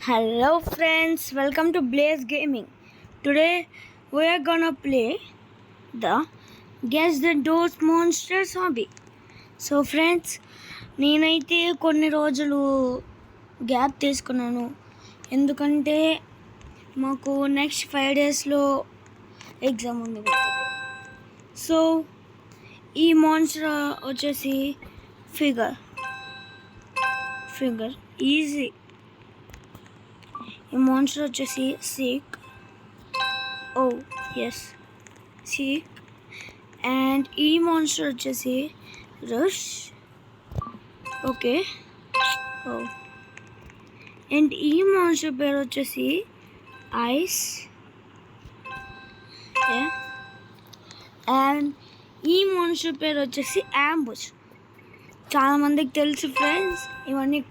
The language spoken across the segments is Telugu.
Hello friends, welcome to Blaze Gaming. Today we are gonna play the Guess the Ghost Monsters hobby. So friends, నేనైతే కొన్ని రోజులు గ్యాప్ తీసుకున్నాను. ఎందుకంటే మాకు నెక్స్ట్ 5 డేస్లో ఎగ్జామ్ ఉంది. సో ఈ మాన్స్టర్ వచ్చేసి ఫిగర్ ఈజీ. ఈ మాన్స్టర్ వచ్చేసి సీక్. సీక్. అండ్ ఈ మాన్స్టర్ వచ్చేసి రష్. ఓకే. అండ్ ఈ మాన్స్టర్ పేరు వచ్చేసి ఐస్. అండ్ ఈ మాన్స్టర్ పేరు వచ్చేసి అంబుష్. చాలామందికి తెలుసు ఫ్రెండ్స్, ఇవన్నీ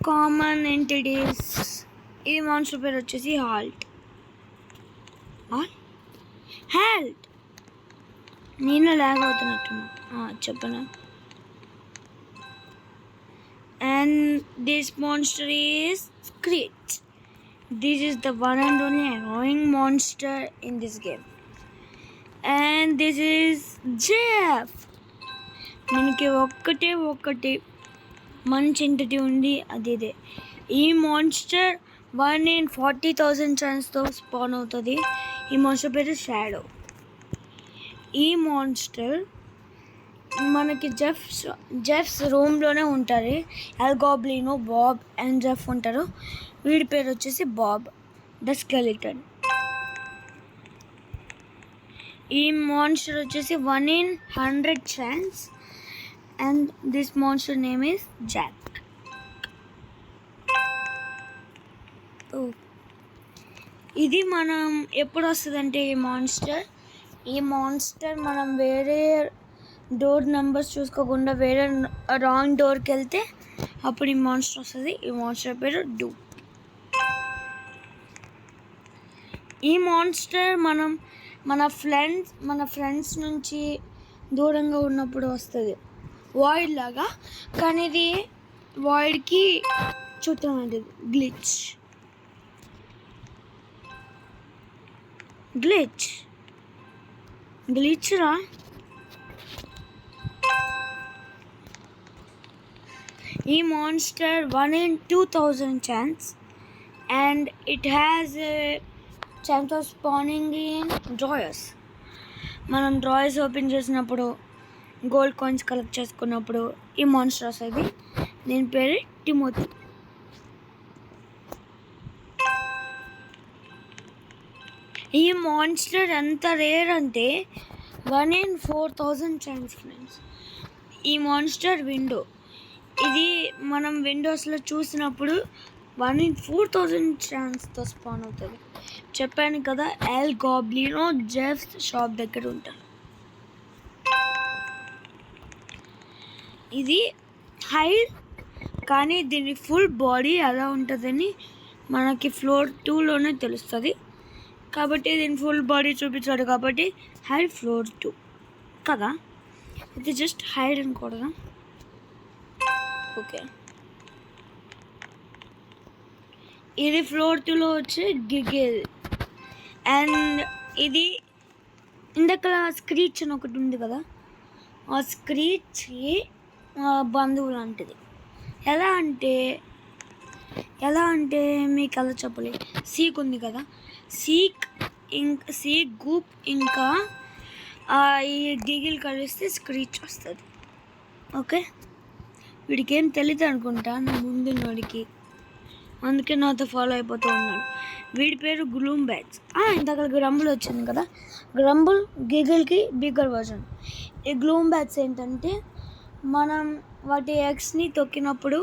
కామన్ ఎంటిటీస్. ఈ మాన్స్టర్ పేరు వచ్చేసి హెల్ట్. నేను లాగ్ అవుతున్నట్టున్నా చెప్పనా. And this monster is screech. This is the one and only annoying monster in this game. And this is Jeff. మనకి ఒక్కటే మంచి ఎంటిటీ ఉంది, అది ఇదే. ఈ మాన్స్టర్ 1 in 40,000 ఛాన్స్తో స్పాన్ అవుతుంది. ఈ మాన్స్టర్ పేరు షాడో. ఈ మాన్స్టర్ మనకి జెఫ్స్ రూమ్లోనే ఉంటారు. ఎల్గాబ్లినో, బాబ్ అండ్ జెఫ్ ఉంటారు. వీడి పేరు వచ్చేసి బాబ్ ద స్కెలిటన్. ఈ మాన్స్టర్ వచ్చేసి 1 in 100 chance. And this monster name is Jack. ఇది మనం ఎప్పుడు వస్తుందంటే ఈ మాన్స్టర్ మనం వేరే డోర్ నెంబర్స్ చూసుకోకుండా వేరే రాంగ్ డోర్కి వెళ్తే అప్పుడు ఈ మాన్స్టర్ వస్తుంది. ఈ మాన్స్టర్ పేరు డూ. ఈ మాన్స్టర్ మన ఫ్రెండ్స్ నుంచి దూరంగా ఉన్నప్పుడు వస్తుంది, వాయిడ్ లాగా. కానీ ఇది వాయిడ్కి చుట్టమైనది. గ్లిచ్ రా. ఈ monster 1 in 2,000 chance. And it has chance of spanning in drawers. మనం డ్రాయర్స్ ఓపెన్ చేసినప్పుడు, గోల్డ్ కాయిన్స్ కలెక్ట్ చేసుకున్నప్పుడు ఈ మాన్స్టర్ వస్తుంది. దీని పేరు టిమోతి. ఈ మాన్స్టర్ ఎంత రేర్ అంటే 1 in 4,000 ఛాన్స్ ఫ్రెండ్స్. ఈ మాన్స్టర్ విండో. ఇది మనం విండోస్లో చూసినప్పుడు 1 in 4,000 ఛాన్స్తో స్పాన్ అవుతుంది. చెప్పాను కదా, ఎల్గాబ్లినో జెఫ్ షాప్ దగ్గర ఉంటారు. ఇది హైడ్, కానీ దీని ఫుల్ బాడీ ఎలా ఉంటుందని మనకి ఫ్లోర్ 2లోనే తెలుస్తుంది. కాబట్టి దీని ఫుల్ బాడీ చూపించాడు కాబట్టి హైడ్ ఫ్లోర్ 2 కదా. ఇది జస్ట్ హైడ్ అనుకోవడం. ఓకే, ఇది ఫ్లోర్ 2లో వచ్చే గిగిల్. అండ్ ఇది ఇందాక స్క్రీచ్ అని ఒకటి ఉంది కదా, ఆ స్క్రీచ్ బంధువు లాంటిది. ఎలా అంటే మీకు ఎలా చెప్పలేదు. సీక్ ఉంది కదా, సీక్ గూప్ ఇంకా ఈ గిగిల్ కలిస్తే స్క్రీచ్ వస్తుంది. ఓకే, వీడికి ఏం తెలియదు అనుకుంటా నా ముందున్నోడికి, అందుకే నాతో ఫాలో అయిపోతూ ఉన్నాడు. వీడి పేరు గ్లూమ్ బ్యాగ్స్. ఇంతక గ్రంబుల్ వచ్చింది కదా, గ్రంబుల్ గిగిల్కి బిగ్గర్ వర్జన్. ఈ గ్లూమ్ బ్యాగ్స్ ఏంటంటే మనం వాటి ఎగ్స్ని తొక్కినప్పుడు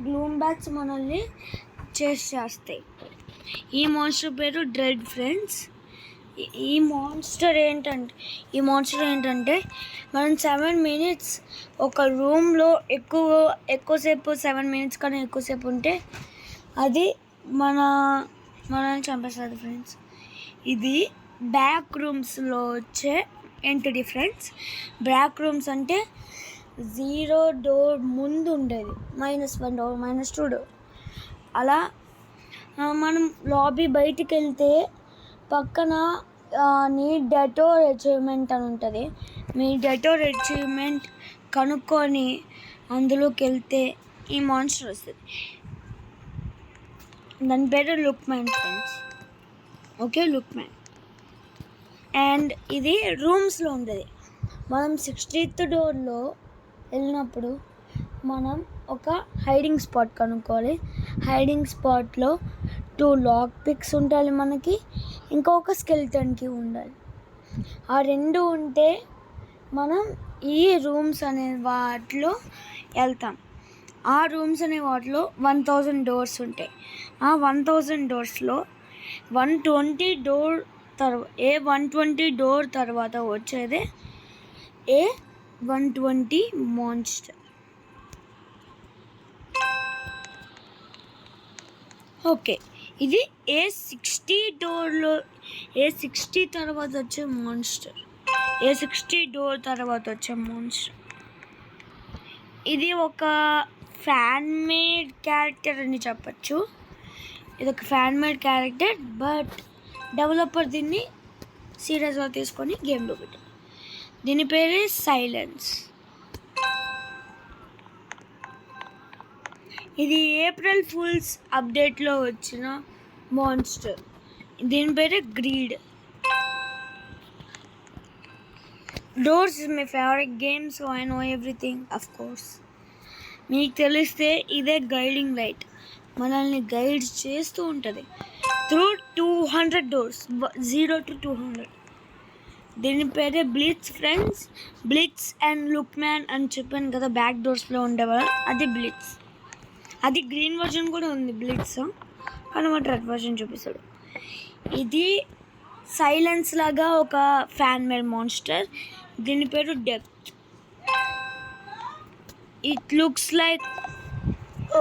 గ్లూమ్ బ్యాగ్స్ మనల్ని చేస్తాయి. ఈ మాన్స్టర్ పేరు డ్రెడ్ ఫ్రెండ్స్. ఈ మాన్స్టర్ ఏంటంటే మనం 7 minutes ఒక రూమ్లో ఎక్కువసేపు 7 minutes కన్నా ఎక్కువసేపు ఉంటే అది మనల్ని చంపేస్తుంది ఫ్రెండ్స్. ఇది బ్యాక్ రూమ్స్లో వచ్చే ఎంటిటీ ఫ్రెండ్స్. బ్యాక్ రూమ్స్ అంటే 0 డోర్ ముందు ఉండేది, -1 డోర్, -2 డోర్. అలా మనం లాబీ బయటికి వెళ్తే పక్కన నీ డెటోర్ అచీవ్మెంట్ అని ఉంటుంది. మీ డెటోర్ అచీవ్మెంట్ కనుక్కొని అందులోకి వెళ్తే ఈ మాన్స్టర్ వస్తుంది. దాని పేరు look man friends. Okay, look man. And ఇది రూమ్స్లో ఉంటుంది. మనం 60th డోర్లో వెళ్ళినప్పుడు మనం ఒక హైడింగ్ స్పాట్ కనుక్కోవాలి. హైడింగ్ స్పాట్లో 2 లాక్ పిక్స్ ఉండాలి మనకి, ఇంకొక స్కెల్టన్కి ఉండాలి. ఆ 2 ఉంటే మనం ఈ రూమ్స్ అనే వాటిలో వెళ్తాం. ఆ రూమ్స్ అనే వాటిలో 1000 డోర్స్ ఉంటాయి. ఆ 1000 డోర్స్లో 120 డోర్ ఏ 120 డోర్ తర్వాత వచ్చేదే A120 మాన్స్టర్. ఓకే, ఇది A60 డోర్లో A60 తర్వాత వచ్చే మాన్స్టర్. A60 డోర్ తర్వాత వచ్చే మాన్స్టర్. ఇది ఒక ఫ్యాన్ మేడ్ క్యారెక్టర్ అని చెప్పచ్చు. ఇది ఒక fan made character, but developer దీన్ని సీరియస్గా తీసుకొని గేమ్లో పెట్టారు. దీని పేరే సైలెన్స్. ఇది ఏప్రిల్ ఫూల్స్ అప్డేట్లో వచ్చిన మాన్స్టర్. దీని పేరే greed. Doors is my favourite game, so I know everything. Of course మీకు తెలిస్తే ఇదే గైడింగ్ లైట్, మనల్ని గైడ్ చేస్తూ ఉంటుంది త్రూ 200 డోర్స్, 0 to 200. దీని పేరే blitz friends. Blitz and look man అని చెప్పాను కదా, బ్యాక్ డోర్స్లో ఉండేవాళ్ళు, అది బ్లిట్స్. అది గ్రీన్ వర్జన్ కూడా ఉంది బ్లిట్స్, కానీ వాటి రెడ్ వర్జన్ చూపిస్తాడు. ఇది సైలెన్స్ లాగా ఒక ఫ్యాన్ మేడ్ మాన్స్టర్. దీని పేరు depth. It looks like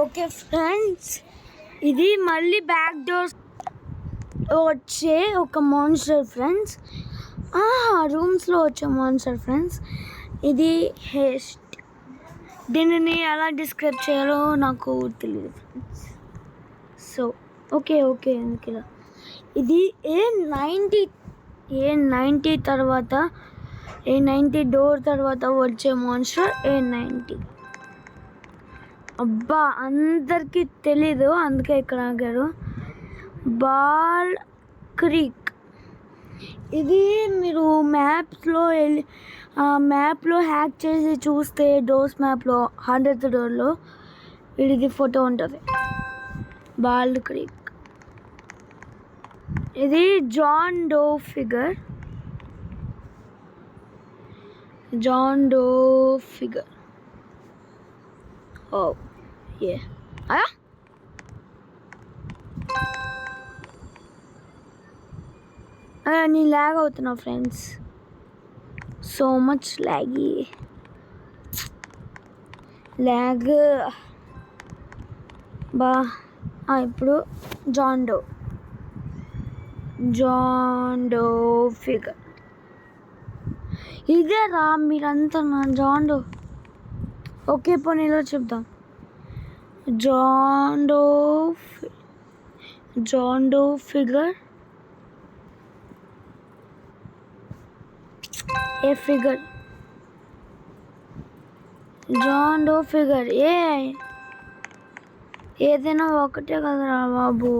okay friends, ఇది మళ్ళీ బ్యాక్ డోర్స్ వచ్చే ఒక మాన్స్టర్ ఫ్రెండ్స్. రూమ్స్లో వచ్చే మాన్స్టర్ ఫ్రెండ్స్. ఇది హేస్ట్. దీనిని ఎలా డిస్క్రైబ్ చేయాలో నాకు తెలియదు ఫ్రెండ్స్. సో ఓకే ఎందుకు ఇలా. ఇది A90 తర్వాత A90 డోర్ తర్వాత వచ్చే మాన్స్టర్ A90. అబ్బా, అందరికీ తెలీదు, అందుకే ఇక్కడ ఆగారు. Ball Creek. ఇది మీరు మ్యాప్లో హ్యాక్ చేసి చూస్తే డోర్స్ మ్యాప్లో 100th డోర్లో ఇది ఫోటో ఉంటుంది. Ball Creek. ఇది జాన్ డో ఫిగర్. ఓ ఏ నేను ల్యాగ్ అవుతున్నా ఫ్రెండ్స్, సో మచ్ ల్యాగ్ బా. ఇప్పుడు జాన్ డో ఫిగర్. ఇదే రా మీరంతా నా జాన్ ఓకే పోనీలో చెప్దాం. John Doe figure. ఏ ఫిగర్, జాన్ డో ఫిగర్. ఏదైనా ఒకటే కదరా బాబు.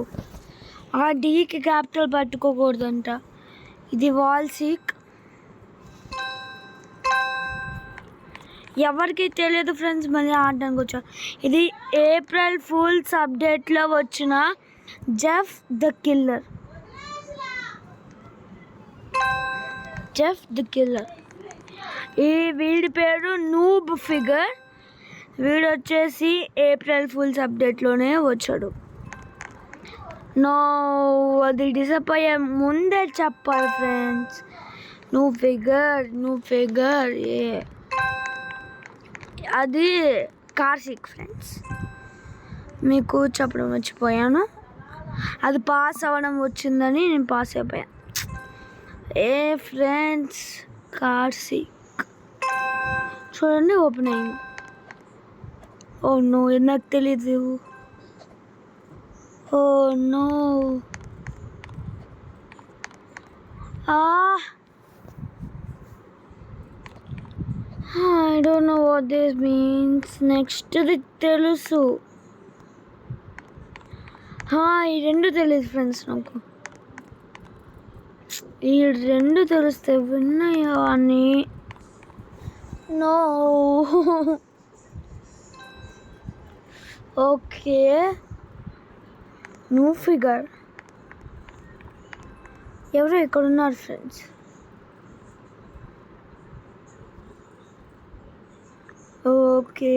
ఆ డీకి క్యాపిటల్ పట్టుకోకూడదంట. ఇది వాల్ సీక్. ఎవరికి తెలియదు ఫ్రెండ్స్, మళ్ళీ ఆడడానికి వచ్చా. ఇది ఏప్రిల్ ఫూల్స్ అప్డేట్లో వచ్చిన జెఫ్ ద కిల్లర్. ఈ వీడి పేరు నూబ్ ఫిగర్. వీడు వచ్చేసి ఏప్రిల్ ఫూల్స్ అప్డేట్లోనే వచ్చాడు. అది డిసప్పాయే ముందే చెప్పాలి ఫ్రెండ్స్. నువ్వు ఫిగర్ అది కార్సిక్ ఫ్రెండ్స్, మీకు చెప్పడం మర్చిపోయాను. అది పాస్ అవ్వడం వచ్చిందని నేను పాస్ అయిపోయాను. ఫ్రెండ్స్, కార్సిక్ చూడండి ఓపెన్ అయింది. ఓ నో, నాకు తెలీదు. Oh no, I don't know what this means. నెక్స్ట్ది తెలుసు. ఈ రెండు తెలియదు ఫ్రెండ్స్ నాకు. ఈ రెండు తెలిస్తే విన్నాయా అని. నో. Okay, new figure. ఎవరు ఇక్కడ ఉన్నారు ఫ్రెండ్స్? ఓకే,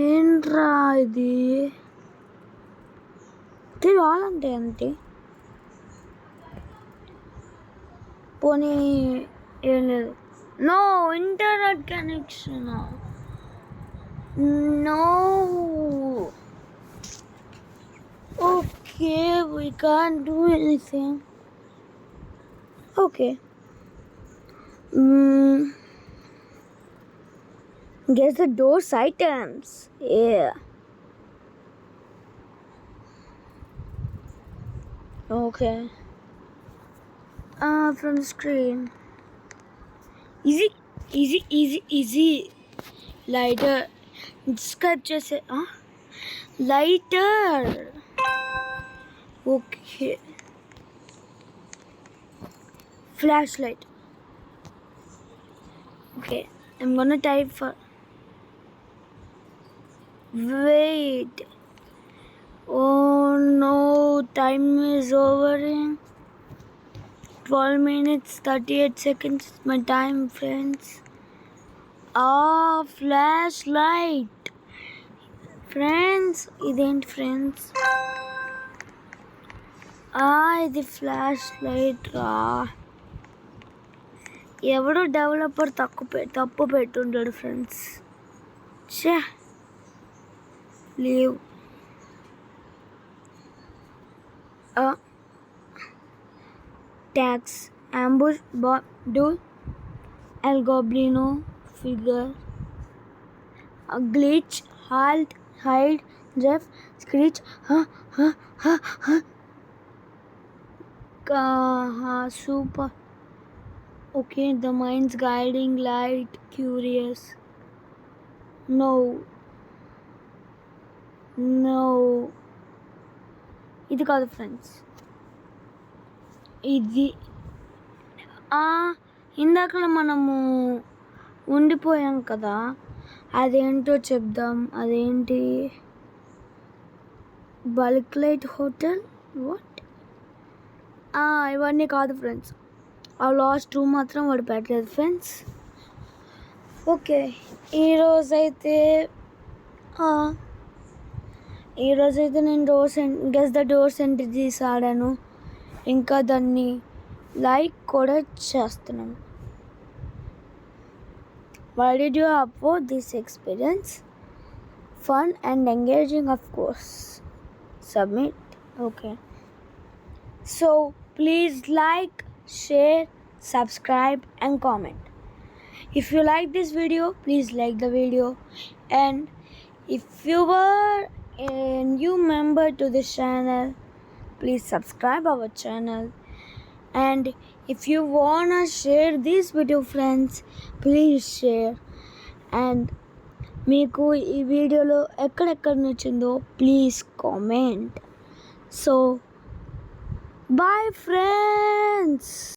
ఏంట్రా ఇది? రావాలంటే అంతే. పోనీ ఏం లేదు. No internet connection. No. Okay, we can't do anything. Okay. Guess the door's items. Yeah. Okay. From the screen. Easy. Lighter. Describe just lighter. Okay. Flashlight. Okay, I'm gonna type for. Wait. Oh no, time is over. 12 minutes 38 seconds is my time, friends. Flashlight. Friends, ident friends. ఇది ఫ్లాష్ లైట్ రా. ఎవడో డెవలపర్ తప్పు పెట్టుంటాడు friends. Leave. Tax, Ambush, Do, El Goblino, Figure, Glitch, Halt, Hide, Jeff, Screech, super. Okay, the mind's guiding light, curious. No. ఇది కాదు ఫ్రెండ్స్. ఇది ఇందాక మనము ఉండిపోయాం కదా, అదేంటో చెప్దాం. అదేంటి? Bulk light hotel. వాట్? ఇవన్నీ కాదు ఫ్రెండ్స్. ఆ లాస్ట్ 2 మాత్రం వాడు పెట్టలేదు ఫ్రెండ్స్. ఓకే, ఈరోజైతే నేను గెస్ ద డోర్స్ ఎంటిటీస్ ఆడాను. ఇంకా దాన్ని లైక్ కూడా చేస్తున్నాను. Why did you upload this experience? Fun and engaging, of course. Submit. Okay. So please like, share, subscribe and comment. If you like this video, please like the video. And if you were a new member to this channel, please subscribe our channel. And if you wanna share this video friends, please share. And మీకు ఈ వీడియోలో ఎక్కడెక్కడ నచ్చిందో please comment. So bye friends.